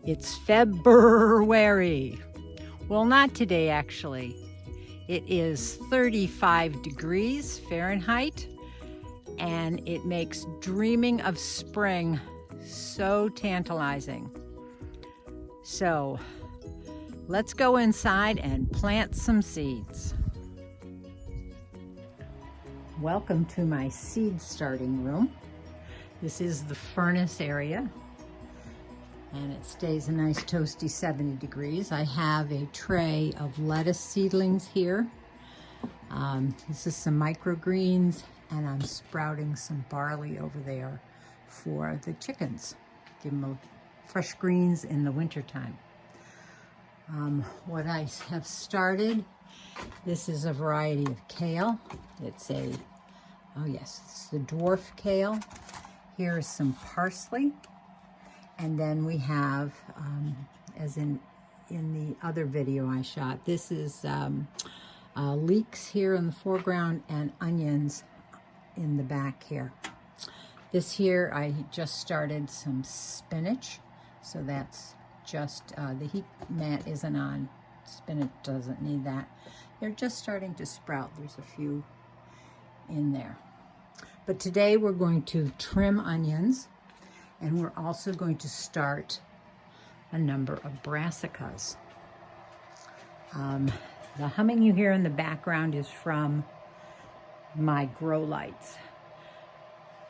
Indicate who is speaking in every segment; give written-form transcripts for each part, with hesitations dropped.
Speaker 1: It's February. Well, not today, actually. It is 35 degrees Fahrenheit, and it makes dreaming of spring so tantalizing. So, let's go inside and plant some seeds. Welcome to my seed starting room. This is the furnace area, and it stays a nice toasty 70 degrees. I have a tray of lettuce seedlings here. This is some microgreens, and I'm sprouting some barley over there for the chickens. Give them fresh greens in the wintertime. What I have started, this is a variety of kale. It's the dwarf kale. Here's some parsley. And then we have, as in the other video I shot, this is leeks here in the foreground and onions in the back here. This here, I just started some spinach. So that's just, the heat mat isn't on. Spinach doesn't need that. They're just starting to sprout. There's a few in there. But today we're going to trim onions, and we're also going to start a number of brassicas. The humming you hear in the background is from my grow lights.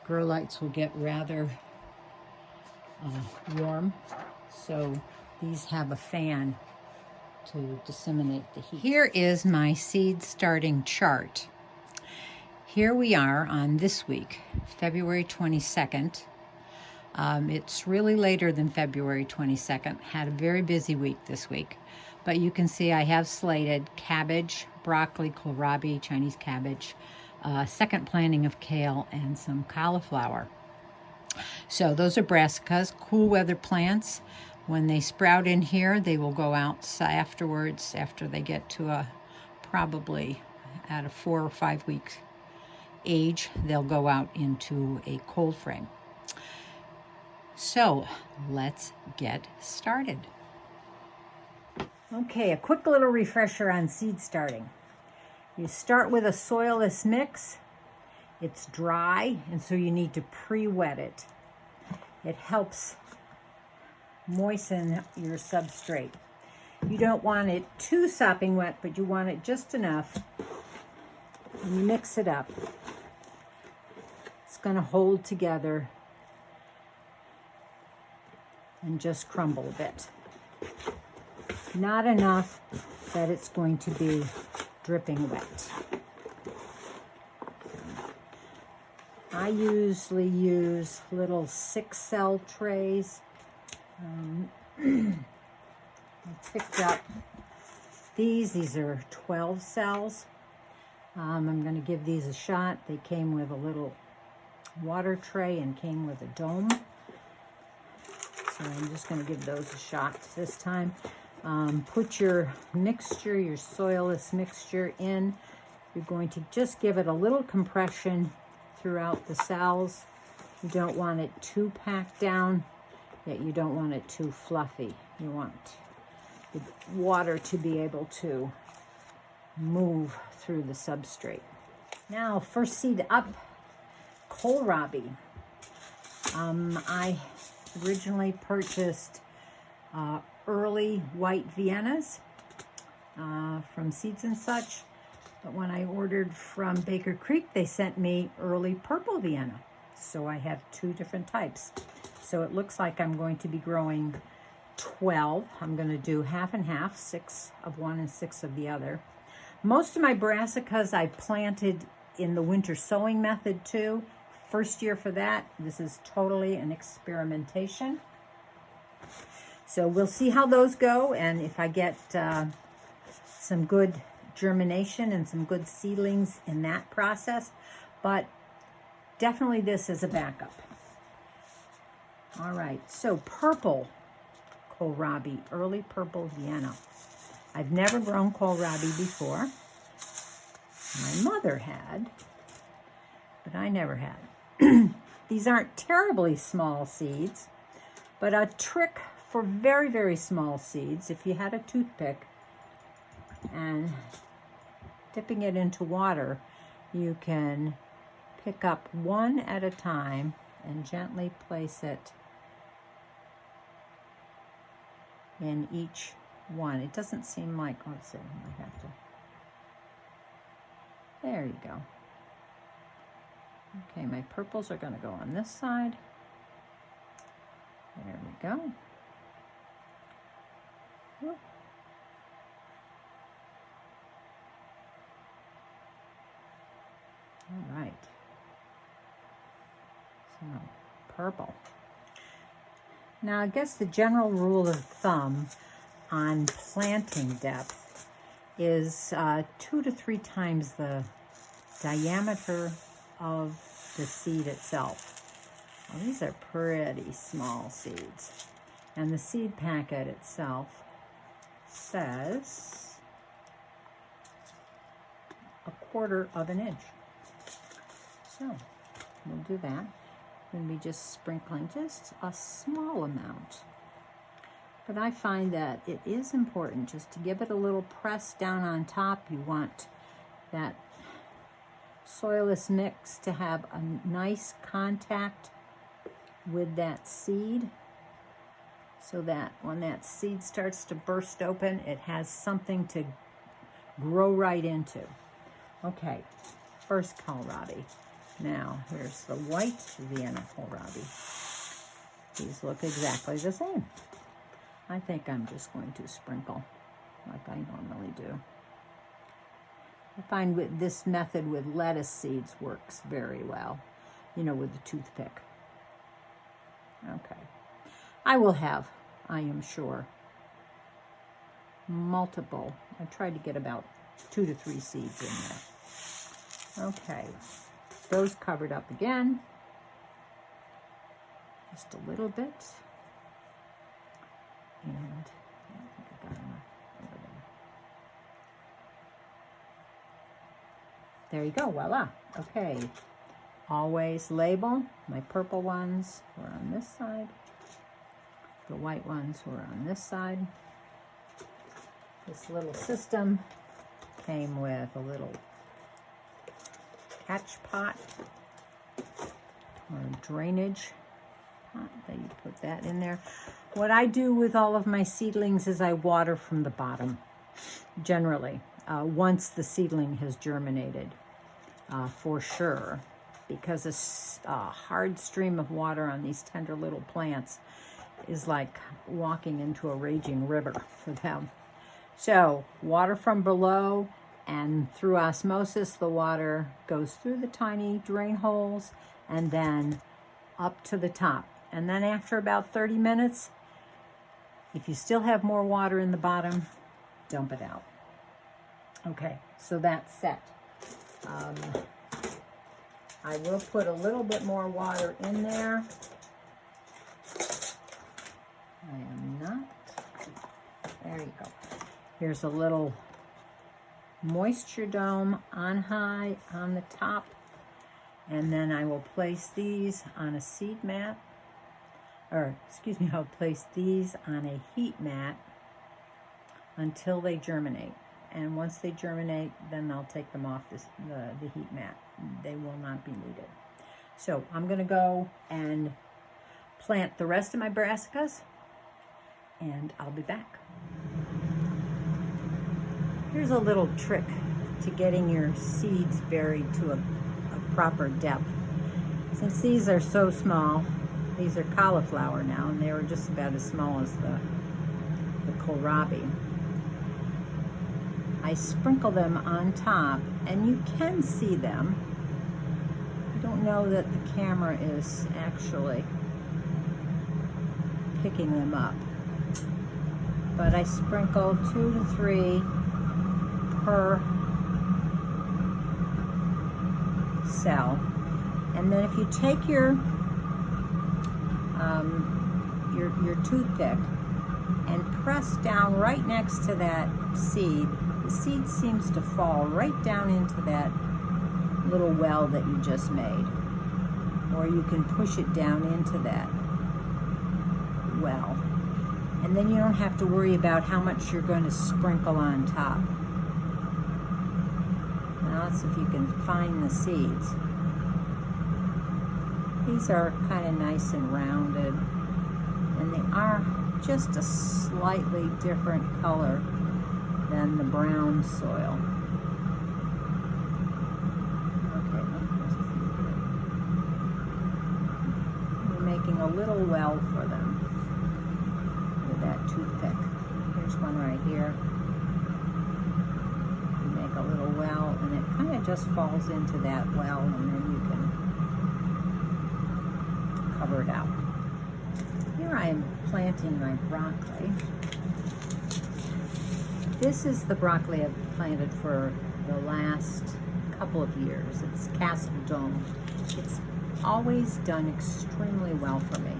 Speaker 1: Grow lights will get rather warm, so these have a fan to disseminate the heat. Here is my seed starting chart. Here we are on this week, February 22nd. It's really later than February 22nd. Had a very busy week this week. But you can see I have slated cabbage, broccoli, kohlrabi, Chinese cabbage, second planting of kale, and some cauliflower. So those are brassicas, cool weather plants. When they sprout in here, they will go out afterwards, after they get to probably at a 4 or 5 week age, they'll go out into a cold frame. So let's get started. Okay, a quick little refresher on seed starting. You start with a soilless mix. It's dry, and so you need to pre-wet it. It helps moisten your substrate. You don't want it too sopping wet, but you want it just enough. And you mix it up. It's going to hold together and just crumble a bit. Not enough that it's going to be dripping wet. I usually use little 6-cell trays. I picked up these are 12 cells. I'm going to give these a shot. They came with a little water tray and came with a dome. So I'm just going to give those a shot this time. Put your mixture, your soilless mixture in. You're going to just give it a little compression throughout the cells. You don't want it too packed down, yet you don't want it too fluffy. You want the water to be able to move through the substrate. Now, first seed up, kohlrabi. I originally purchased early white Viennas from Seeds and Such, but when I ordered from Baker Creek, they sent me early purple Vienna. So I have 2 different types. So it looks like I'm going to be growing 12. I'm going to do half and half, 6 of one and 6 of the other. Most of my brassicas I planted in the winter sowing method too. First year for that. This is totally an experimentation. So we'll see how those go, and if I get some good germination and some good seedlings in that process. But definitely this is a backup. All right, so purple kohlrabi, early purple Vienna. I've never grown kohlrabi before. My mother had, but I never had. These aren't terribly small seeds, but a trick for very, very small seeds, if you had a toothpick and dipping it into water, you can pick up one at a time and gently place it in each one. It doesn't seem like, let's see, I have to, there you go. Okay, my purples are going to go on this side. There we go. Whoop. All right. So, purple. Now, I guess the general rule of thumb on planting depth is 2 to 3 times the diameter of the seed itself. Well, these are pretty small seeds. And the seed packet itself says 1/4 of an inch. So we'll do that. Then we just sprinkling just a small amount. But I find that it is important just to give it a little press down on top. You want that soilless mix to have a nice contact with that seed, so that when that seed starts to burst open, it has something to grow right into. Okay, first kohlrabi. Now, here's the white Vienna kohlrabi. These look exactly the same. I think I'm just going to sprinkle like I normally do. I find with this method with lettuce seeds works very well, you know, with the toothpick. Okay. I will have, I am sure, multiple. I tried to get about 2 to 3 seeds in there. Okay. Those covered up again. Just a little bit. And I don't think I got enough over there. There you go, voila. Okay. Always label. My purple ones were on this side. The white ones were on this side. This little system came with a little catch pot or drainage pot that you put that in there. What I do with all of my seedlings is I water from the bottom, generally, once the seedling has germinated, for sure, because a hard stream of water on these tender little plants is like walking into a raging river for them. So water from below, and through osmosis, the water goes through the tiny drain holes and then up to the top. And then after about 30 minutes, if you still have more water in the bottom, dump it out. Okay, so that's set. I will put a little bit more water in there. I am not. There you go. Here's a little moisture dome on high on the top. And then I will place these on a seed mat. Or, excuse me, I'll place these on a heat mat until they germinate. And once they germinate, then I'll take them off the heat mat. They will not be needed. So I'm going to go and plant the rest of my brassicas, and I'll be back. Here's a little trick to getting your seeds buried to a proper depth. Since these are so small, these are cauliflower now, and they were just about as small as the kohlrabi. I sprinkle them on top, and you can see them. I don't know that the camera is actually picking them up, but I sprinkle 2 to 3 per cell. And then if you take your toothpick and press down right next to that seed, the seed seems to fall right down into that little well that you just made. Or you can push it down into that well. And then you don't have to worry about how much you're going to sprinkle on top. Now let's see if you can find the seeds. These are kind of nice and rounded, and they are just a slightly different color than the brown soil. Okay, we're making a little well for them with that toothpick. Here's one right here. You make a little well, and it kind of just falls into that well, and then you can cover it out. Here I am planting my broccoli. This is the broccoli I've planted for the last couple of years. It's castle dome. It's always done extremely well for me.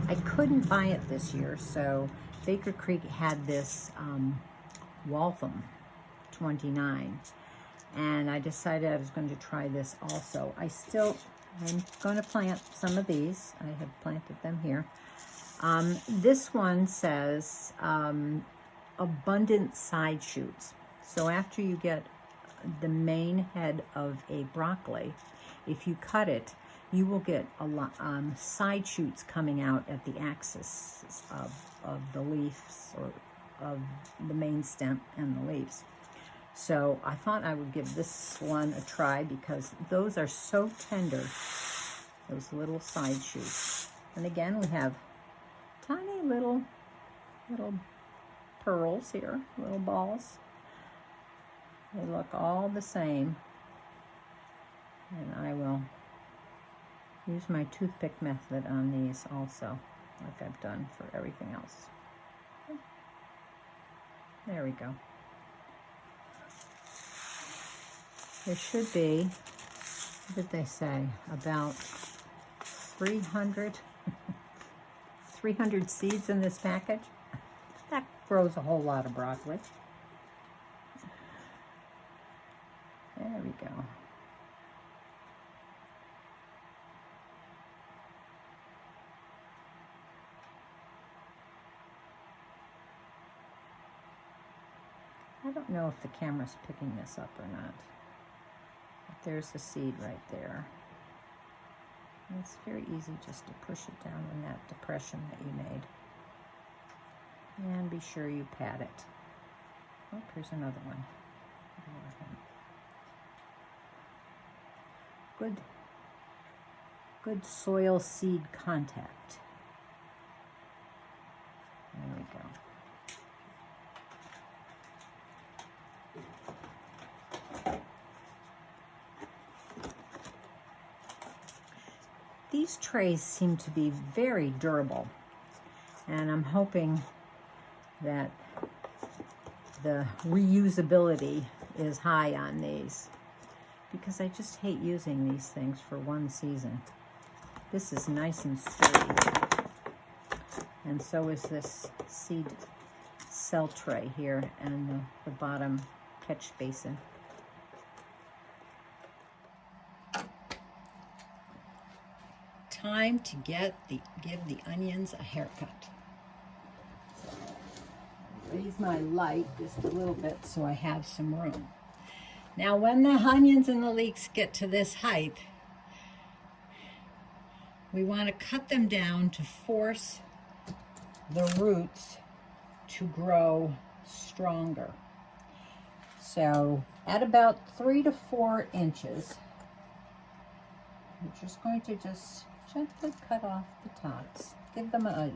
Speaker 1: I couldn't buy it this year, so Baker Creek had this Waltham 29, and I decided I was going to try this also. I'm going to plant some of these. I have planted them here. This one says abundant side shoots. So after you get the main head of a broccoli, if you cut it, you will get a lot side shoots coming out at the axis of the leaves, or of the main stem and the leaves. So I thought I would give this one a try because those are so tender, those little side shoots. And again, we have tiny little pearls here, little balls. They look all the same. And I will use my toothpick method on these also, like I've done for everything else. There we go. There should be, what did they say, about 300 seeds in this package. That grows a whole lot of broccoli. There we go. I don't know if the camera's picking this up or not. But there's the seed right there. And it's very easy just to push it down in that depression that you made. And be sure you pat it. Oh, here's another one. Good soil seed contact. There we go. These trays seem to be very durable, and I'm hoping that the reusability is high on these, because I just hate using these things for one season. This is nice and sturdy, and so is this seed cell tray here and the bottom catch basin. Time to give the onions a haircut. So, raise my light just a little bit so I have some room. Now, when the onions and the leeks get to this height, we want to cut them down to force the roots to grow stronger. So, at about 3 to 4 inches, we're just going to just gently cut off the tops. Give them a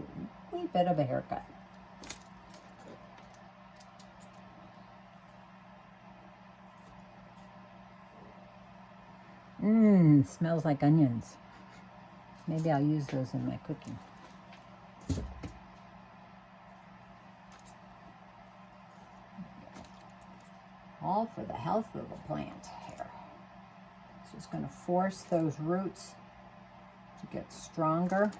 Speaker 1: wee bit of a haircut. Smells like onions. Maybe I'll use those in my cooking. All for the health of the plant here. It's just going to force those roots to get stronger,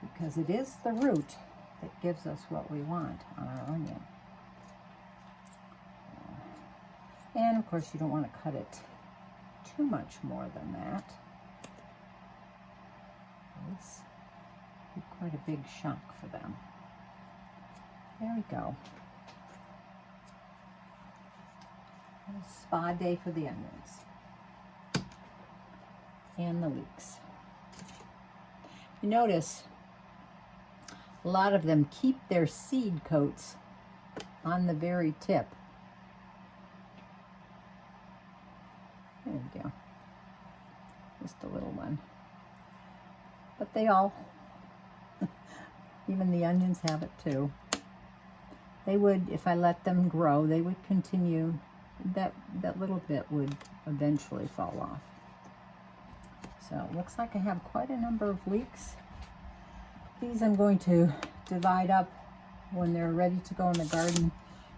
Speaker 1: because it is the root that gives us what we want on our onion. And of course, you don't want to cut it too much more than that. It's quite a big chunk for them. There we go. A spa day for the onions and the leeks. You notice a lot of them keep their seed coats on the very tip. There we go. Just a little one. But they all, even the onions have it too. They would, if I let them grow, they would continue. That little bit would eventually fall off. So it looks like I have quite a number of leeks. These I'm going to divide up when they're ready to go in the garden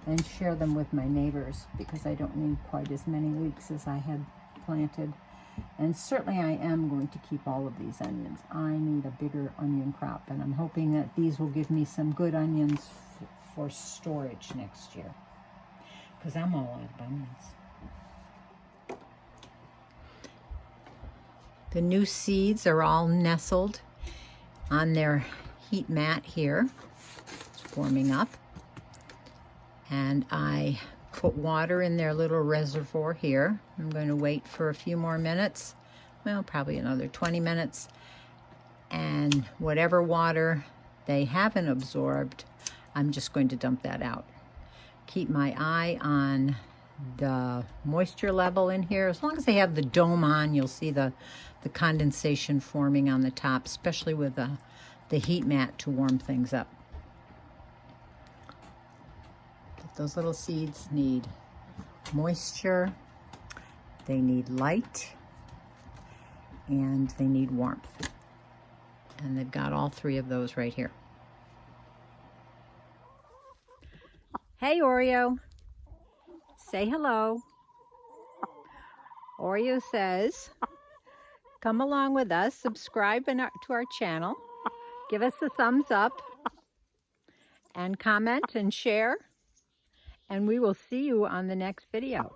Speaker 1: and share them with my neighbors, because I don't need quite as many leeks as I had planted. And certainly I am going to keep all of these onions. I need a bigger onion crop, and I'm hoping that these will give me some good onions for storage next year, because I'm all out of onions. The new seeds are all nestled on their heat mat here. It's forming up. And I put water in their little reservoir here. I'm going to wait for a few more minutes. Well, probably another 20 minutes. And whatever water they haven't absorbed, I'm just going to dump that out. Keep my eye on the moisture level in here. As long as they have the dome on, you'll see the condensation forming on the top, especially with the heat mat to warm things up. But those little seeds need moisture, they need light, and they need warmth. And they've got all three of those right here. Hey, Oreo. Say hello. Oreo says, come along with us, subscribe to our channel, give us a thumbs up, and comment and share, and we will see you on the next video.